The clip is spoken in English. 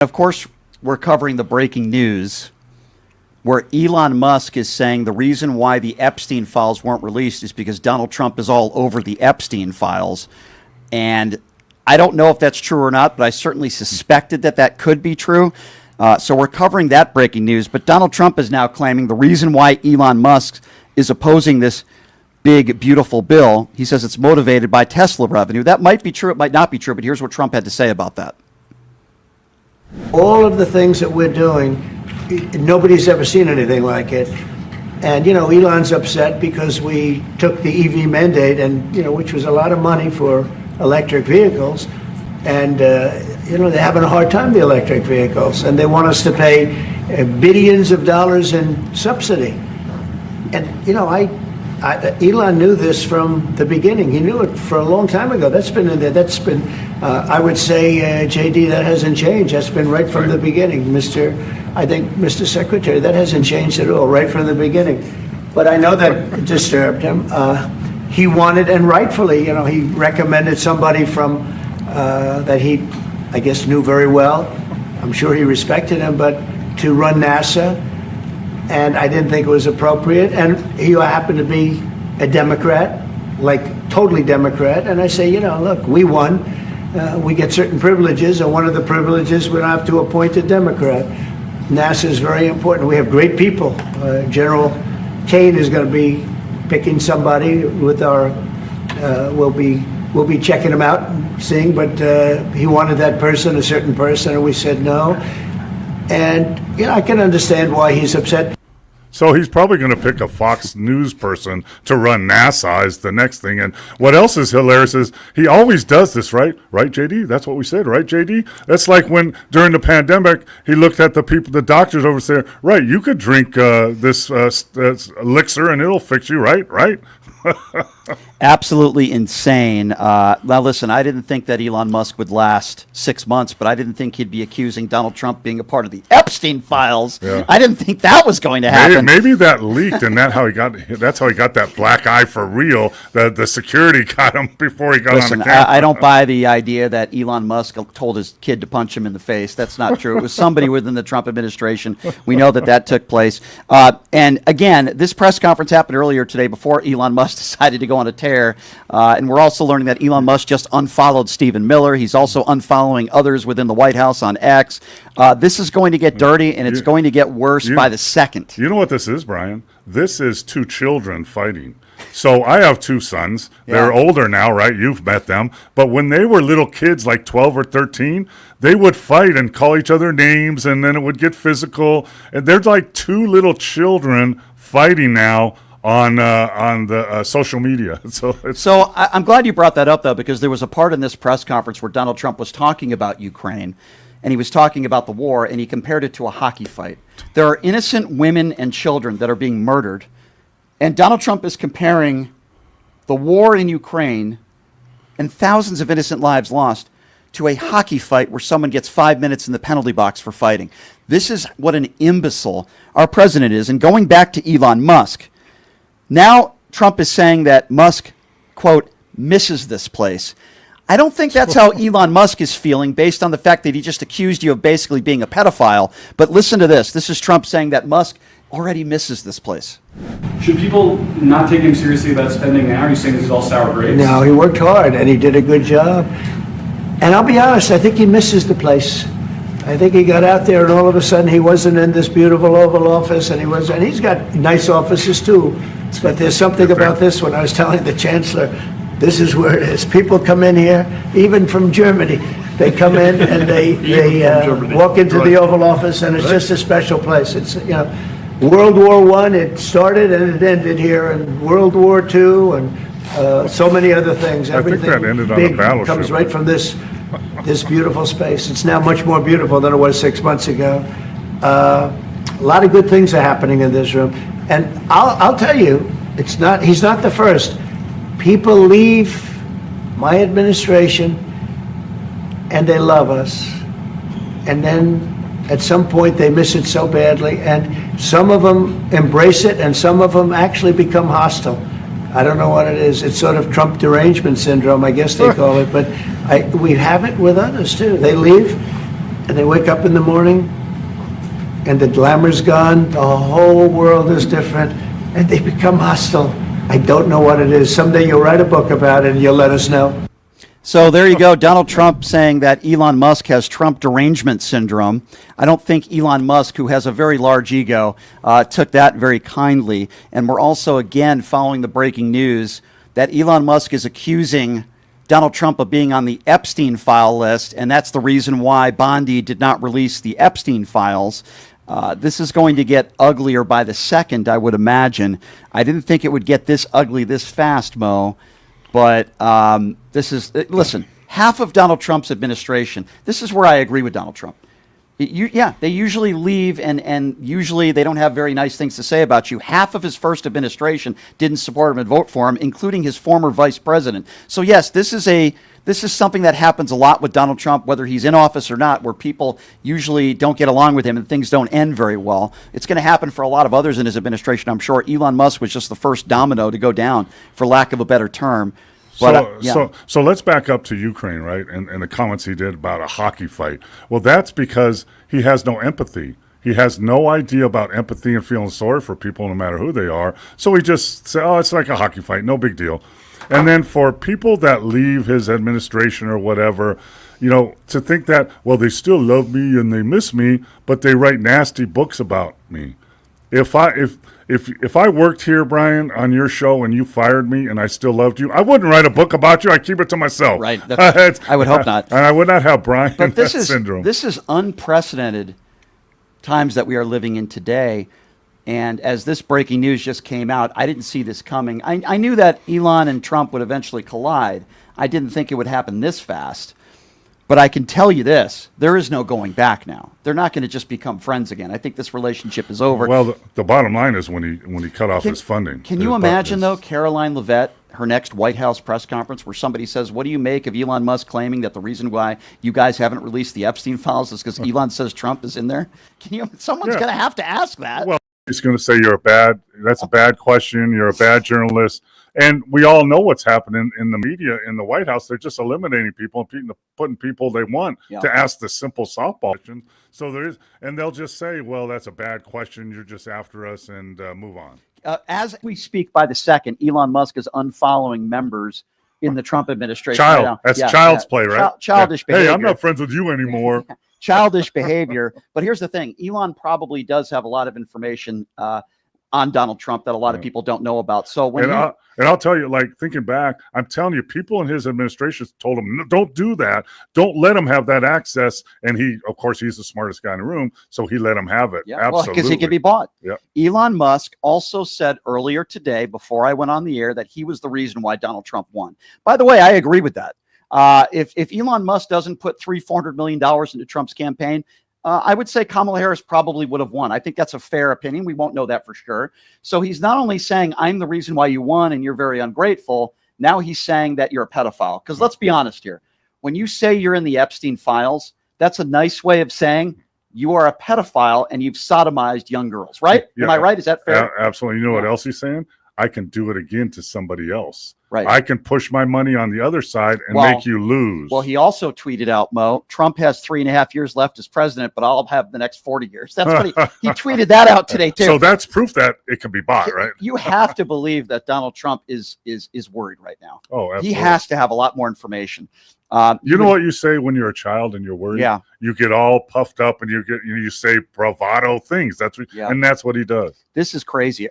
Of course, we're covering the breaking news where Elon Musk is saying the reason why the Epstein files weren't released is because Donald Trump is all over the Epstein files. And I don't know if that's true or not, but I certainly suspected that that could be true. So we're covering that breaking news. But Donald Trump is now claiming the reason why Elon Musk is opposing this big, beautiful bill, he says it's motivated by Tesla revenue. That might be true, it might not be true, but here's what Trump had to say about that. All of the things that we're doing, nobody's ever seen anything like it. And, Elon's upset because we took the EV mandate and, which was a lot of money for electric vehicles. And, they're having a hard time, the electric vehicles. And they want us to pay billions of dollars in subsidy. And, Elon knew this from the beginning. He knew it for a long time ago. That's been in there. That's been, I would say, JD, that hasn't changed. That's been right from the beginning. Mr. Secretary, that hasn't changed at all, right from the beginning. But I know that disturbed him. He wanted, and rightfully, he recommended somebody from that he, I guess, knew very well. I'm sure he respected him, but to run NASA. And I didn't think it was appropriate. And he happened to be a Democrat, like totally Democrat. And I say, look, we won. We get certain privileges. And one of the privileges, we don't have to appoint a Democrat. NASA is very important. We have great people. General Kane is going to be picking somebody with our, we'll be checking him out and seeing, but he wanted that person, a certain person, and we said no. And, I can understand why he's upset. So he's probably going to pick a Fox News person to run NASA as the next thing. And what else is hilarious is he always does this, right? Right, JD? That's what we said, right, JD? That's like when during the pandemic, he looked at the people, the doctors over there, right, you could drink this elixir and it'll fix you, right? Absolutely insane. Now, listen, I didn't think that Elon Musk would last 6 months, but I didn't think he'd be accusing Donald Trump being a part of the Epstein files. Yeah. I didn't think that was going to happen. Maybe that leaked, and that's how he got that black eye for real. The security got him before he got on the camera. I don't buy the idea that Elon Musk told his kid to punch him in the face. That's not true. It was somebody within the Trump administration. We know that took place. And again, this press conference happened earlier today before Elon Musk decided to go on a tear. And we're also learning that Elon Musk just unfollowed Stephen Miller. He's also unfollowing others within the White House on X. This is going to get dirty, and it's going to get worse by the second. You know what this is, Brian? This is two children fighting. So I have two sons. Yeah. They're older now, right? You've met them. But when they were little kids, like 12 or 13, they would fight and call each other names, and then it would get physical. And they're like two little children fighting now on the social media. So I'm glad you brought that up, though, because there was a part in this press conference where Donald Trump was talking about Ukraine, and he was talking about the war, and he compared it to a hockey fight. There are innocent women and children that are being murdered, and Donald Trump is comparing the war in Ukraine and thousands of innocent lives lost to a hockey fight where someone gets 5 minutes in the penalty box for fighting. This is what an imbecile our president is. And going back to Elon Musk, now Trump is saying that Musk, quote, misses this place. I don't think that's how Elon Musk is feeling based on the fact that he just accused you of basically being a pedophile. But listen to this. This is Trump saying that Musk already misses this place. Should people not take him seriously about spending now? Are you saying this is all sour grapes? No, he worked hard and he did a good job. And I'll be honest, I think he misses the place. I think he got out there and all of a sudden he wasn't in this beautiful Oval Office, and he's got nice offices too. But there's something about this one. I was telling the chancellor, this is where it is. People come in here, even from Germany. They come in and they walk into the Oval Office, and it's just a special place. It's World War I, it started and it ended here, and World War II, and so many other things. Everything I think that ended on a battleship. Comes right from this beautiful space. It's now much more beautiful than it was 6 months ago. A lot of good things are happening in this room. And I'll tell you, he's not the first. People leave my administration and they love us. And then at some point they miss it so badly. And some of them embrace it and some of them actually become hostile. I don't know what it is. It's sort of Trump derangement syndrome, I guess they call it. But we have it with others too. They leave and they wake up in the morning, and the glamour's gone, the whole world is different, and they become hostile. I don't know what it is. Someday you'll write a book about it, and you'll let us know. So there you go. Donald Trump saying that Elon Musk has Trump derangement syndrome. I don't think Elon Musk, who has a very large ego, took that very kindly. And we're also, again, following the breaking news that Elon Musk is accusing Donald Trump of being on the Epstein file list, and that's the reason why Bondi did not release the Epstein files. This is going to get uglier by the second, I would imagine. I didn't think it would get this ugly this fast, Mo. But this is, listen, half of Donald Trump's administration, this is where I agree with Donald Trump. They usually leave and usually they don't have very nice things to say about you. Half of his first administration didn't support him and vote for him, including his former vice president. So yes, this is something that happens a lot with Donald Trump, whether he's in office or not, where people usually don't get along with him and things don't end very well. It's going to happen for a lot of others in his administration, I'm sure. Elon Musk was just the first domino to go down, for lack of a better term. But, so let's back up to Ukraine, right? And the comments he did about a hockey fight. Well, that's because he has no empathy. He has no idea about empathy and feeling sorry for people, no matter who they are. So he just said, oh, it's like a hockey fight, no big deal. And then for people that leave his administration or whatever, to think that, well, they still love me and they miss me, but they write nasty books about me. If I worked here, Brian, on your show and you fired me and I still loved you, I wouldn't write a book about you. I'd keep it to myself. Right. I would hope not. And I would not have Brian but this syndrome. This is unprecedented times that we are living in today. And as this breaking news just came out, I didn't see this coming. I knew that Elon and Trump would eventually collide. I didn't think it would happen this fast. But I can tell you this, there is no going back now. They're not going to just become friends again. I think this relationship is over. Well, the bottom line is when he cut off his funding. Can you imagine, though, Caroline Leavitt, her next White House press conference where somebody says, what do you make of Elon Musk claiming that the reason why you guys haven't released the Epstein files is because Elon says Trump is in there? Someone's going to have to ask that. Well, he's going to say that's a bad question. You're a bad journalist. And we all know what's happening in the media in the White House. They're just eliminating people and putting people they want to ask the simple softball question. So and they'll just say, well, that's a bad question. You're just after us, and move on. As we speak by the second, Elon Musk is unfollowing members in the Trump administration. That's child's play, right? Childish behavior. Hey, I'm not friends with you anymore. Childish behavior. But here's the thing. Elon probably does have a lot of information on Donald Trump that a lot of people don't know about. So when I'll tell you, like, thinking back, I'm telling you, people in his administration told him, no, don't do that. Don't let him have that access. And he's the smartest guy in the room, so he let him have it. Yeah, absolutely. because he could be bought. Yeah. Elon Musk also said earlier today, before I went on the air, that he was the reason why Donald Trump won. By the way, I agree with that. If Elon Musk doesn't put $400 million into Trump's campaign, I would say Kamala Harris probably would have won. I think that's a fair opinion. We won't know that for sure. So he's not only saying, I'm the reason why you won and you're very ungrateful. Now he's saying that you're a pedophile. Because let's be honest here. When you say you're in the Epstein files, that's a nice way of saying you are a pedophile and you've sodomized young girls, right? Yeah. Am I right? Is that fair? Absolutely. You know what else he's saying? I can do it again to somebody else. Right. I can push my money on the other side and make you lose. Well, he also tweeted out, Mo, Trump has 3.5 years left as president, but I'll have the next 40 years. That's what he tweeted that out today, too. So that's proof that it can be bought, right? You have to believe that Donald Trump is worried right now. Oh, absolutely. He has to have a lot more information. You know what you say when you're a child and you're worried? Yeah. You get all puffed up and you say bravado things. That's what he does. This is crazy.